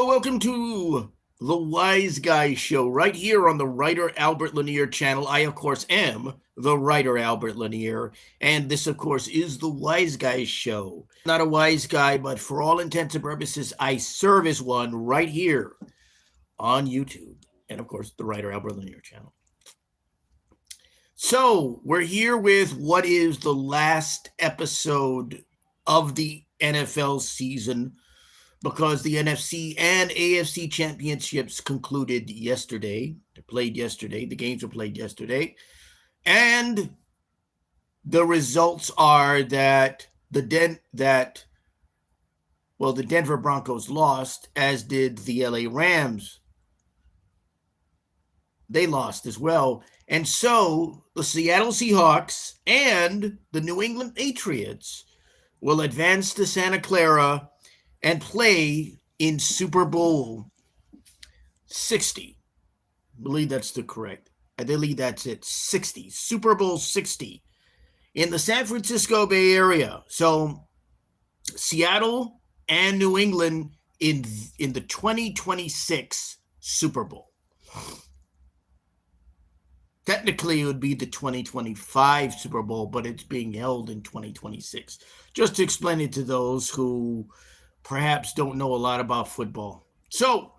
Hello, welcome to the Wiseguy Show right here on the writer Albert Lanier channel. I, of course, am the writer Albert Lanier, and this, of course, is the Wiseguy Show. Not a wise guy, but for all intents and purposes, I serve as one right here on YouTube, and, of course, the writer Albert Lanier channel. So we're here with what is the last episode of the NFL season, because the NFC and AFC championships concluded yesterday. They played yesterday. The games were played yesterday. And the results are that the Denver Broncos lost, as did the LA Rams. They lost as well. And so the Seattle Seahawks and the New England Patriots will advance to Santa Clara and play in Super Bowl 60. I believe that's the correct. I believe that's it. 60. Super Bowl 60 in the San Francisco Bay Area. So Seattle and New England in the 2026 Super Bowl. Technically, it would be the 2025 Super Bowl, but it's being held in 2026. Just to explain it to those who perhaps don't know a lot about football. So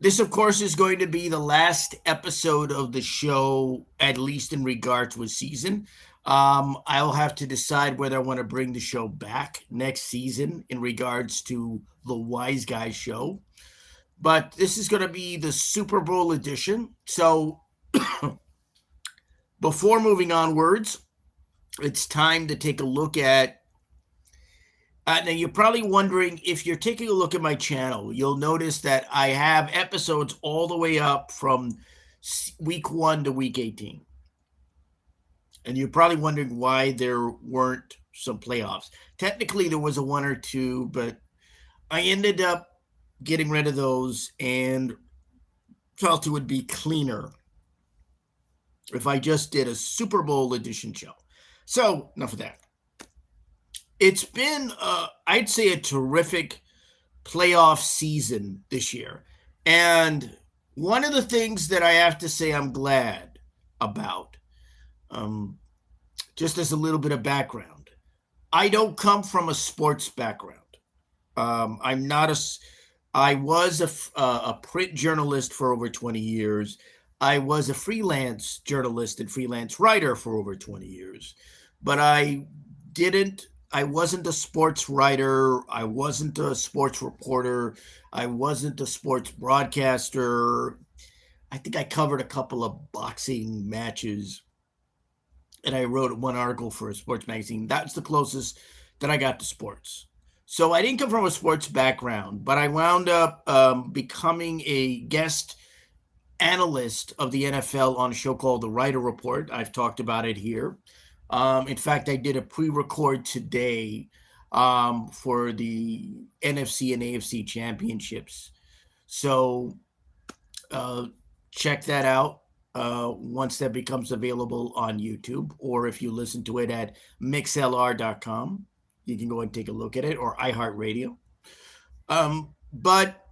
this, of course, is going to be the last episode of the show, at least in regards to a season. I'll have to decide whether I want to bring the show back next season in regards to the Wiseguy Show. But this is going to be the Super Bowl edition. So before moving onwards, it's time to take a look at now, you're probably wondering, if you're taking a look at my channel, you'll notice that I have episodes all the way up from week 1 to week 18. And you're probably wondering why there weren't some playoffs. Technically, there was a 1 or 2, but I ended up getting rid of those and felt it would be cleaner if I just did a Super Bowl edition show. So, enough of that. It's been, I'd say, a terrific playoff season this year. And one of the things that I have to say I'm glad about, just as a little bit of background, I don't come from a sports background. I was a print journalist for over 20 years. I was a freelance journalist and freelance writer for over 20 years. But I wasn't a sports writer. I wasn't a sports reporter. I wasn't a sports broadcaster. I think I covered a couple of boxing matches, and I wrote one article for a sports magazine. That's the closest that I got to sports. So I didn't come from a sports background, but I wound up becoming a guest analyst of the NFL on a show called The Writer Report. I've talked about it here. In fact, I did a pre-record today for the NFC and AFC championships. So check that out once that becomes available on YouTube, or if you listen to it at mixlr.com, you can go and take a look at it, or iHeartRadio. But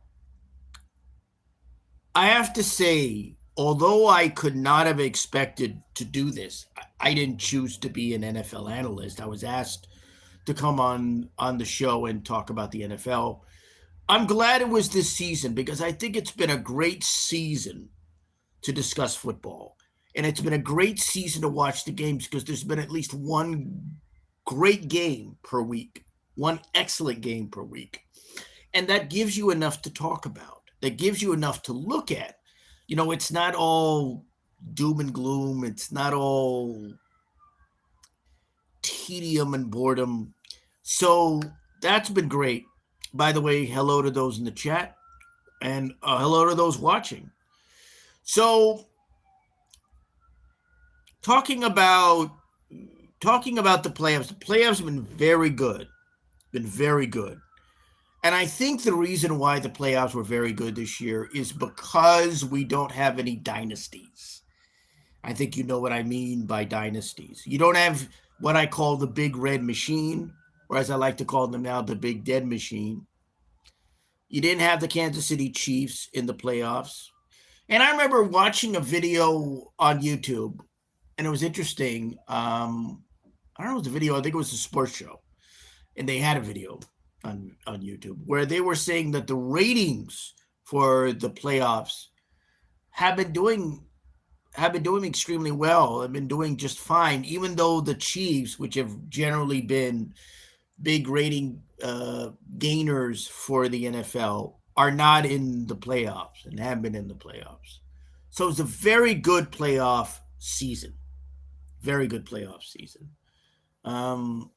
I have to say, although I could not have expected to do this, I didn't choose to be an NFL analyst. I was asked to come on the show and talk about the NFL. I'm glad it was this season, because I think it's been a great season to discuss football. And it's been a great season to watch the games, because there's been at least one great game per week, one excellent game per week. And that gives you enough to talk about. That gives you enough to look at. You know, it's not all doom and gloom. It's not all tedium and boredom. So that's been great. By the way, hello to those in the chat, and hello to those watching. So talking about the playoffs have been very good. And I think the reason why the playoffs were very good this year is because we don't have any dynasties. I think you know what I mean by dynasties. You don't have what I call the big red machine, or as I like to call them now, the big dead machine. You didn't have the Kansas City Chiefs in the playoffs. And I remember watching a video on YouTube, and it was interesting. I don't know if it was a video, I think it was a sports show. And they had a video on YouTube where they were saying that the ratings for the playoffs have been doing extremely well. Have been doing just fine, even though the Chiefs, which have generally been big rating gainers for the NFL, are not in the playoffs and have been in the playoffs. So it's a very good playoff season. Very good playoff season. Um,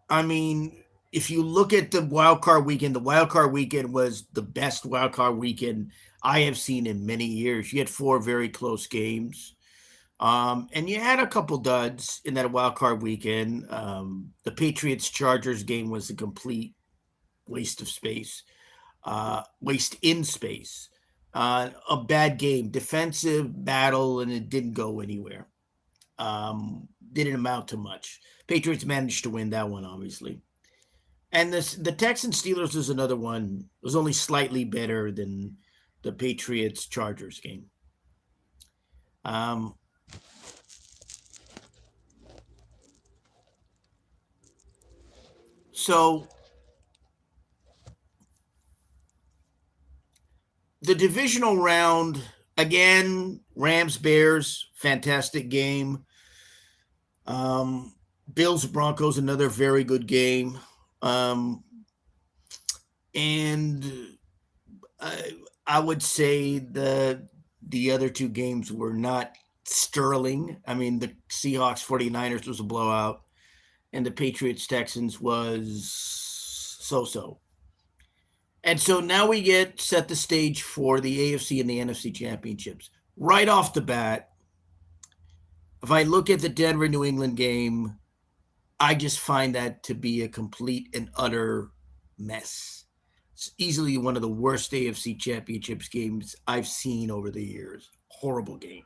I mean, if you look at the wild card weekend was the best wild card weekend I have seen in many years. You had four very close games. And you had a couple duds in that wild card weekend. The Patriots Chargers game was a complete waste of space, waste in space. A bad game, defensive battle, and it didn't go anywhere. Didn't amount to much. Patriots managed to win that one, obviously. And the Texans Steelers was another one. It was only slightly better than the Patriots Chargers game. So the divisional round, again, Rams Bears, fantastic game. Bills Broncos, another very good game. And I would say the other two games were not sterling. I mean, the Seahawks 49ers was a blowout, and the Patriots Texans was so-so. And so now we set the stage for the AFC and the NFC championships. Right off the bat, if I look at the Denver New England game, I just find that to be a complete and utter mess. It's easily one of the worst AFC championships games I've seen over the years. Horrible game.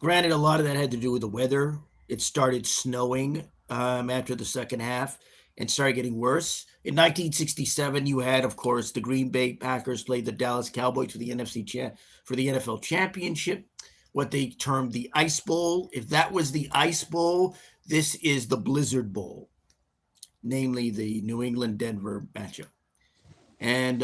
Granted, a lot of that had to do with the weather. It started snowing after the second half and started getting worse. In 1967, you had, of course, the Green Bay Packers played the Dallas Cowboys for the NFL championship, what they termed the Ice Bowl. If that was the Ice Bowl, this is the Blizzard Bowl, namely the New England-Denver matchup. And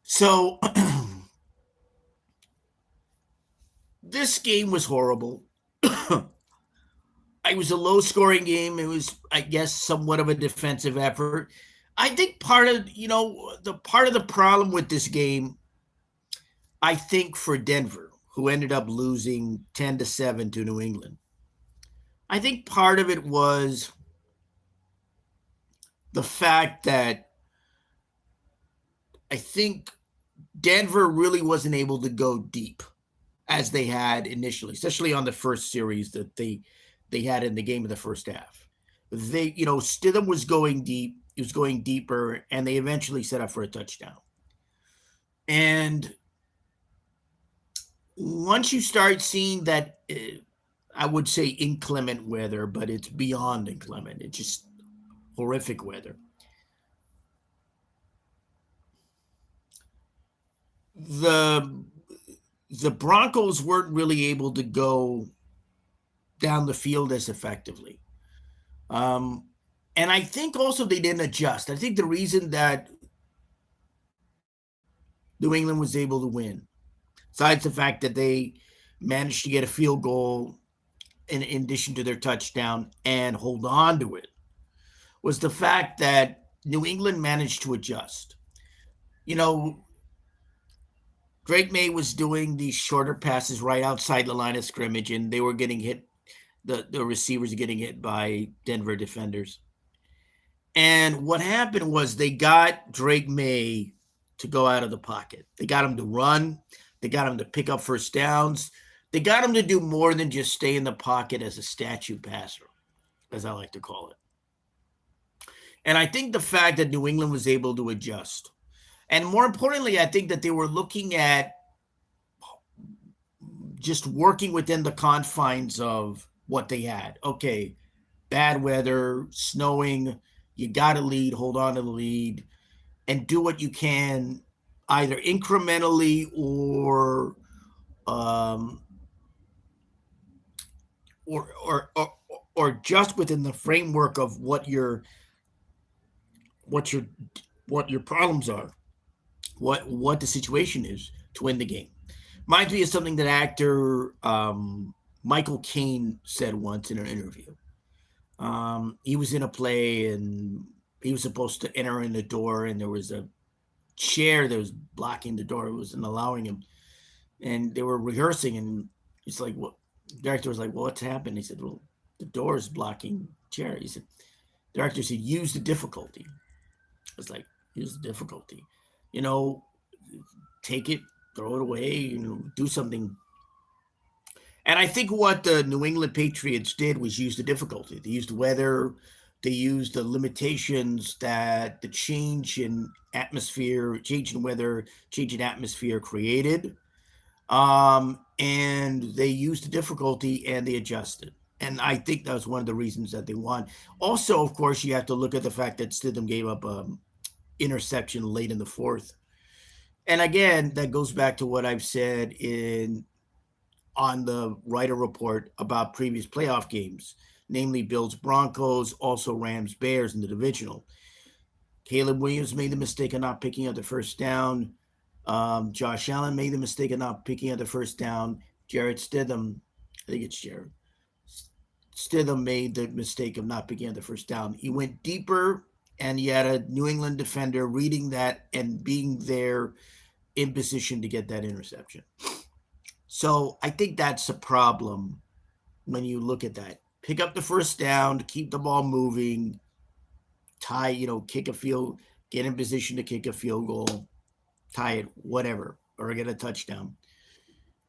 so this game was horrible. It was a low-scoring game. It was, I guess, somewhat of a defensive effort. I think part of the problem with this game, I think for Denver, who ended up losing 10-7 to New England, I think part of it was the fact that I think Denver really wasn't able to go deep as they had initially, especially on the first series that they had in the game of the first half. Stidham was going deep. He was going deeper, and they eventually set up for a touchdown. And once you start seeing that, I would say inclement weather, but it's beyond inclement. It's just horrific weather. The Broncos weren't really able to go down the field as effectively. And I think also they didn't adjust. I think the reason that New England was able to win, besides the fact that they managed to get a field goal in addition to their touchdown and hold on to it, was the fact that New England managed to adjust. Drake May was doing these shorter passes right outside the line of scrimmage, and they were getting hit. The receivers getting hit by Denver defenders. And what happened was they got Drake May to go out of the pocket. They got him to run. They got him to pick up first downs. They got him to do more than just stay in the pocket as a statue passer, as I like to call it. And I think the fact that New England was able to adjust, and more importantly, I think that they were looking at just working within the confines of what they had. Okay, bad weather, snowing, you got to lead, hold on to the lead, and do what you can, either incrementally um, or, or, or, or just within the framework of what your what your problems are, what the situation is to win the game. Reminds me of something that actor Michael Caine said once in an interview. He was in a play and he was supposed to enter in the door, and there was a chair that was blocking the door. It wasn't allowing him. And they were rehearsing, and it's like, what? The director was like, well, what's happened? He said, well, the door is blocking the chair. He said, the director said, use the difficulty. It's like, use the difficulty. You know, take it, throw it away, do something. And I think what the New England Patriots did was use the difficulty. They used the weather, they used the limitations that the change in atmosphere, change in weather, change in atmosphere created. And they used the difficulty and they adjusted. And I think that was one of the reasons that they won. Also, of course, you have to look at the fact that Stidham gave up interception late in the fourth. And again, that goes back to what I've said on the writer report about previous playoff games, namely Bills Broncos, also Rams Bears in the divisional. Caleb Williams made the mistake of not picking up the first down. Josh Allen made the mistake of not picking up the first down. Jarrett Stidham, I think it's Jarrett. Stidham made the mistake of not picking up the first down. He went deeper, and he had a New England defender reading that and being there in position to get that interception. So I think that's a problem when you look at that. Pick up the first down, keep the ball moving, kick a field, get in position to kick a field goal, tie it, whatever, or get a touchdown.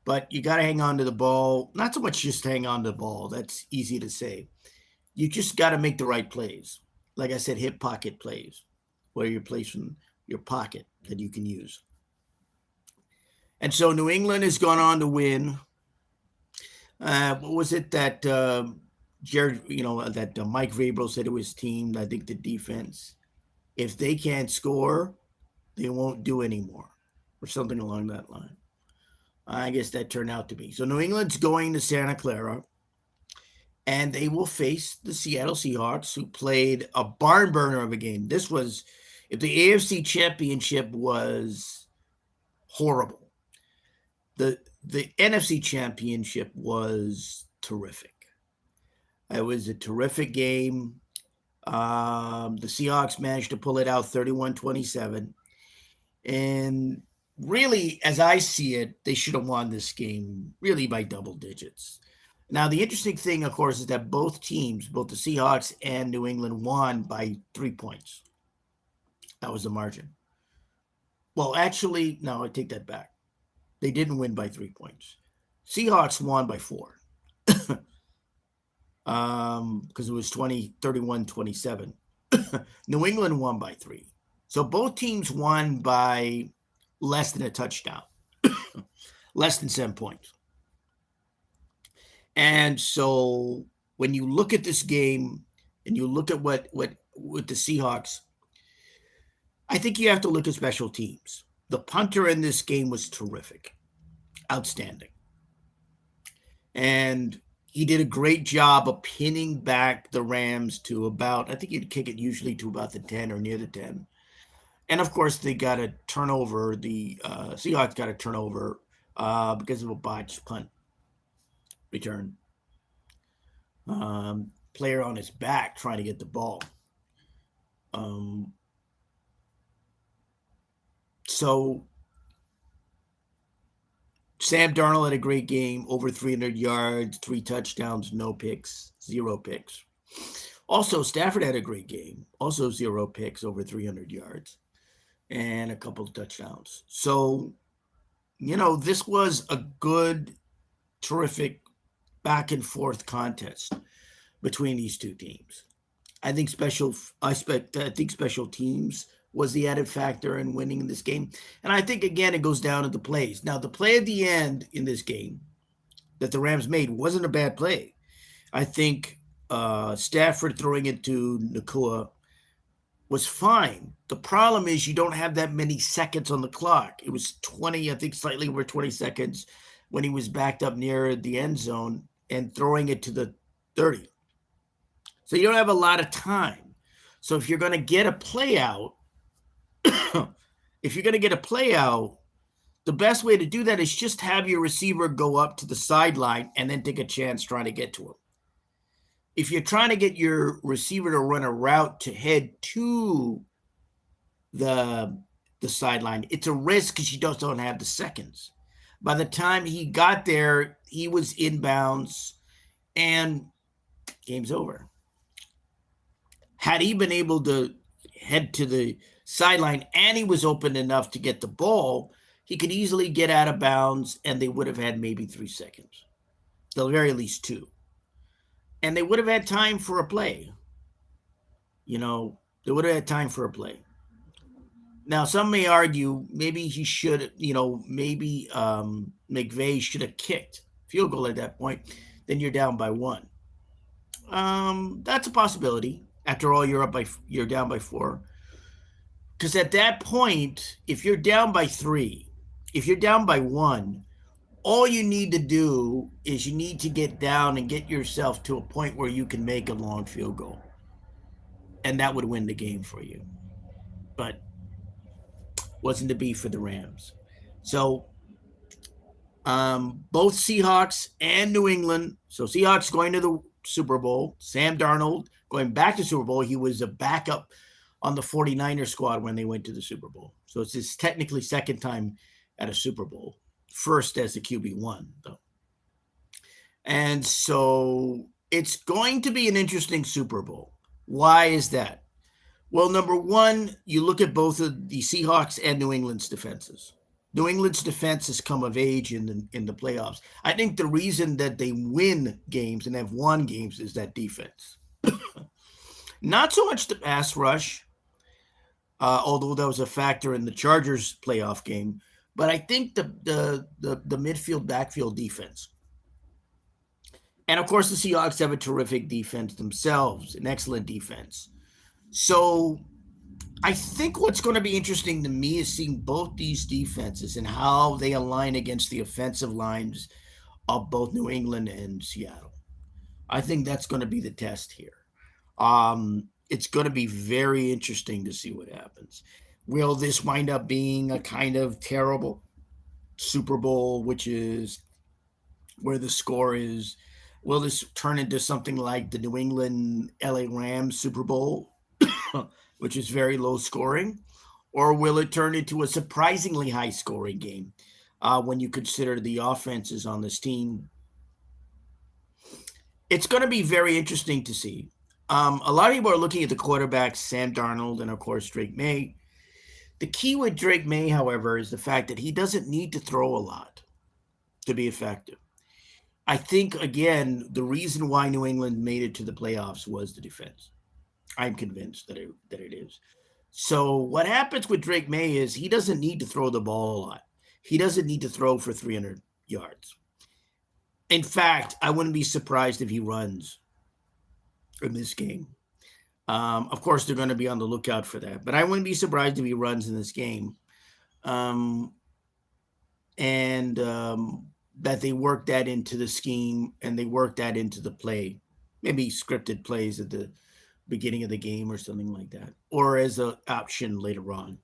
But you got to hang on to the ball. Not so much just hang on to the ball. That's easy to say. You just got to make the right plays. Like I said, hip pocket plays, where you're placing your pocket that you can use. And so New England has gone on to win. What was it that Jared, that Mike Vrabel said to his team? I think the defense, if they can't score, they won't do anymore, or something along that line. I guess that turned out to be. So New England's going to Santa Clara, and they will face the Seattle Seahawks, who played a barn burner of a game. This was, if the AFC Championship was horrible, the NFC Championship was terrific. It was a terrific game. The Seahawks managed to pull it out 31-27. And really, as I see it, they should have won this game really by double digits. Now, the interesting thing, of course, is that both teams, both the Seahawks and New England, won by 3 points. That was the margin. Well, actually, no, I take that back. They didn't win by 3 points. Seahawks won by 4. Because it was 31-27. New England won by 3. So both teams won by less than a touchdown, less than 7 points. And so when you look at this game and you look at what with the Seahawks, I think you have to look at special teams. The punter in this game was terrific, outstanding. And he did a great job of pinning back the Rams to about, I think he'd kick it usually to about the 10 or near the 10. And of course, they got a turnover. The Seahawks got a turnover because of a botched punt return. Player on his back trying to get the ball. So Sam Darnold had a great game, over 300 yards, 3 touchdowns, no picks, 0 picks. Also, Stafford had a great game, also 0 picks, over 300 yards, and a couple of touchdowns. So, this was a good, terrific back and forth contest between these two teams. I think I think special teams was the added factor in winning this game. And I think again it goes down to the plays. Now the play at the end in this game that the Rams made wasn't a bad play. I think Stafford throwing it to Nakua was fine. The problem is you don't have that many seconds on the clock. It was 20, I think slightly over 20 seconds when he was backed up near the end zone and throwing it to the 30. So you don't have a lot of time. So if you're going to get a play out, the best way to do that is just have your receiver go up to the sideline and then take a chance trying to get to him. If you're trying to get your receiver to run a route to head to the sideline, it's a risk because you just don't have the seconds. By the time he got there, he was inbounds and game's over. Had he been able to head to the sideline and he was open enough to get the ball, he could easily get out of bounds and they would have had maybe 3 seconds, at the very least 2. And they would have had time for a play. They would have had time for a play. Now, some may argue maybe he should, maybe McVay should have kicked field goal at that point. Then you're down by 1. That's a possibility. After all, you're down by 4. Because at that point, if you're down by 3, if you're down by 1, all you need to do is you need to get down and get yourself to a point where you can make a long field goal. And that would win the game for you. But wasn't to be for the Rams. So both Seahawks and New England. So Seahawks going to the Super Bowl. Sam Darnold going back to Super Bowl. He was a backup on the 49ers squad when they went to the Super Bowl. So it's his technically second time at a Super Bowl. First as a QB1, though. And so it's going to be an interesting Super Bowl. Why is that? Well, number one, you look at both of the Seahawks and New England's defenses. New England's defense has come of age in the playoffs. I think the reason that they win games and have won games is that defense. Not so much the pass rush, although that was a factor in the Chargers playoff game. But I think the midfield, backfield defense. And, of course, the Seahawks have a terrific defense themselves, an excellent defense. So I think what's going to be interesting to me is seeing both these defenses and how they align against the offensive lines of both New England and Seattle. I think that's going to be the test here. It's going to be very interesting to see what happens. Will this wind up being a kind of terrible Super Bowl, which is where the score is? Will this turn into something like the New England LA Rams Super Bowl, which is very low scoring? Or will it turn into a surprisingly high scoring game when you consider the offenses on this team? It's going to be very interesting to see. A lot of people are looking at the quarterbacks, Sam Darnold and, of course, Drake May. The key with Drake May, however, is the fact that he doesn't need to throw a lot to be effective. I think, again, the reason why New England made it to the playoffs was the defense. I'm convinced that it is. So what happens with Drake May is he doesn't need to throw the ball a lot. He doesn't need to throw for 300 yards. In fact, I wouldn't be surprised if he runs in this game. Of course, they're going to be on the lookout for that. But I wouldn't be surprised if he runs in this game. That they work that into the scheme and they work that into the play. Maybe scripted plays at the beginning of the game or something like that. Or as an option later on.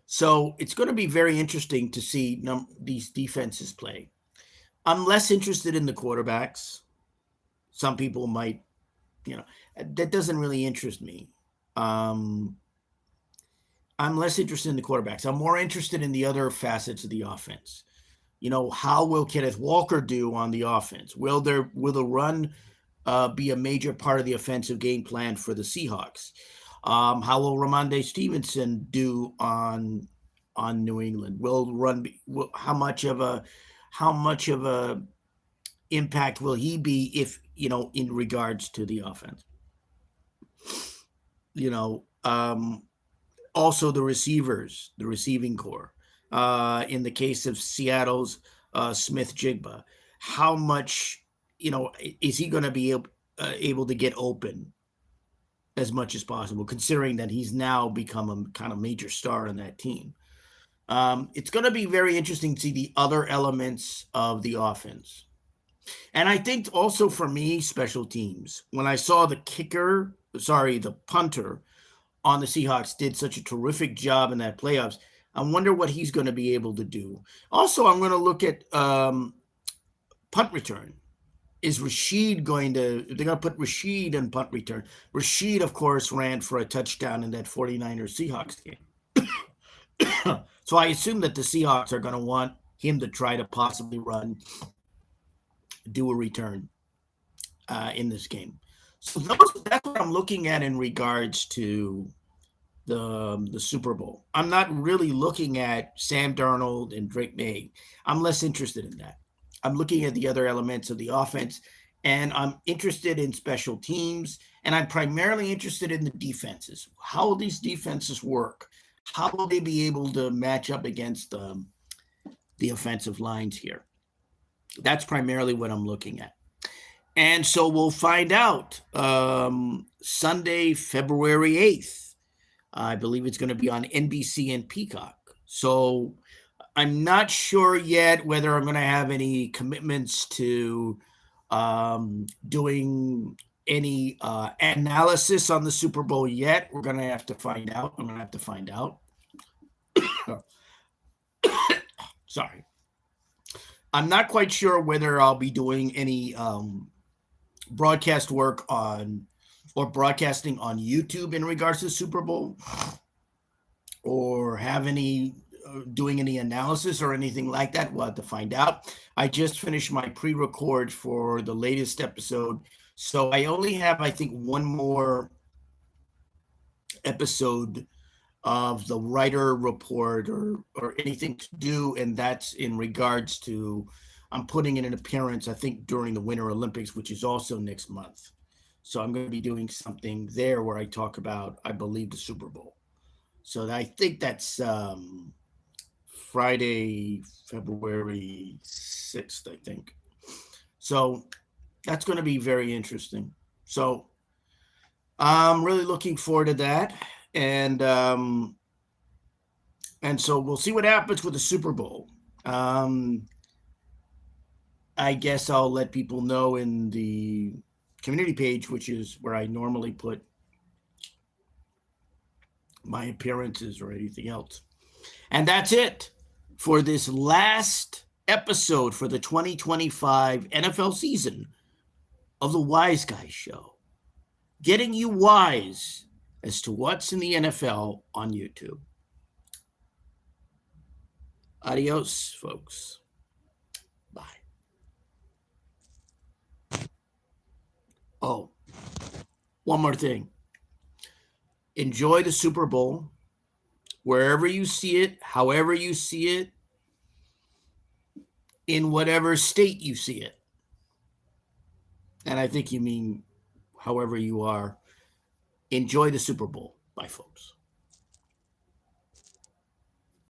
So it's going to be very interesting to see these defenses play. I'm less interested in the quarterbacks. Some people might, that doesn't really interest me. I'm less interested in the quarterbacks. I'm more interested in the other facets of the offense. How will Kenneth Walker do on the offense? Will the run be a major part of the offensive game plan for the Seahawks? How will Ramondre Stevenson do on New England? How much of a impact will he be if in regards to the offense? you know, also the receivers, the receiving core. In the case of Seattle's Smith Jigba, how much, is he going to be able to get open as much as possible, considering that he's now become a kind of major star in that team? It's going to be very interesting to see the other elements of the offense. And I think also for me, special teams, when I saw the punter on the Seahawks did such a terrific job in that playoffs, I wonder what he's going to be able to do. Also, I'm going to look at punt return. Is Rashid they're going to put Rashid in punt return. Rashid, of course, ran for a touchdown in that 49ers Seahawks game. So I assume that the Seahawks are going to want him to try to possibly do a return in this game. So that's what I'm looking at in regards to the Super Bowl. I'm not really looking at Sam Darnold and Drake May. I'm less interested in that. I'm looking at the other elements of the offense, and I'm interested in special teams, and I'm primarily interested in the defenses. How will these defenses work? How will they be able to match up against the offensive lines here? That's primarily what I'm looking at. And so we'll find out Sunday, February 8th. I believe it's going to be on NBC and Peacock. So I'm not sure yet whether I'm going to have any commitments to doing any analysis on the Super Bowl yet. We're going to have to find out. I'm going to have to find out. Sorry. I'm not quite sure whether I'll be doing any broadcast work or broadcasting on YouTube in regards to the Super Bowl, or doing any analysis or anything like that. We'll have to find out. I just finished my pre-record for the latest episode, so I only have, I think, one more episode of the writer report or anything to do, and that's in regards to I'm putting in an appearance, I think, during the Winter Olympics, which is also next month. So I'm going to be doing something there where I talk about, I believe, the Super Bowl. So I think that's Friday, February 6th, I think. So that's going to be very interesting. So I'm really looking forward to that. And so we'll see what happens with the Super Bowl. I guess I'll let people know in the community page, which is where I normally put my appearances or anything else. And that's it for this last episode for the 2025 NFL season of the Wiseguy Show. Getting you wise as to what's in the NFL on YouTube. Adios, folks. Bye. Oh, one more thing. Enjoy the Super Bowl wherever you see it, however you see it, in whatever state you see it. And I think you mean however you are. Enjoy the Super Bowl. Bye, folks.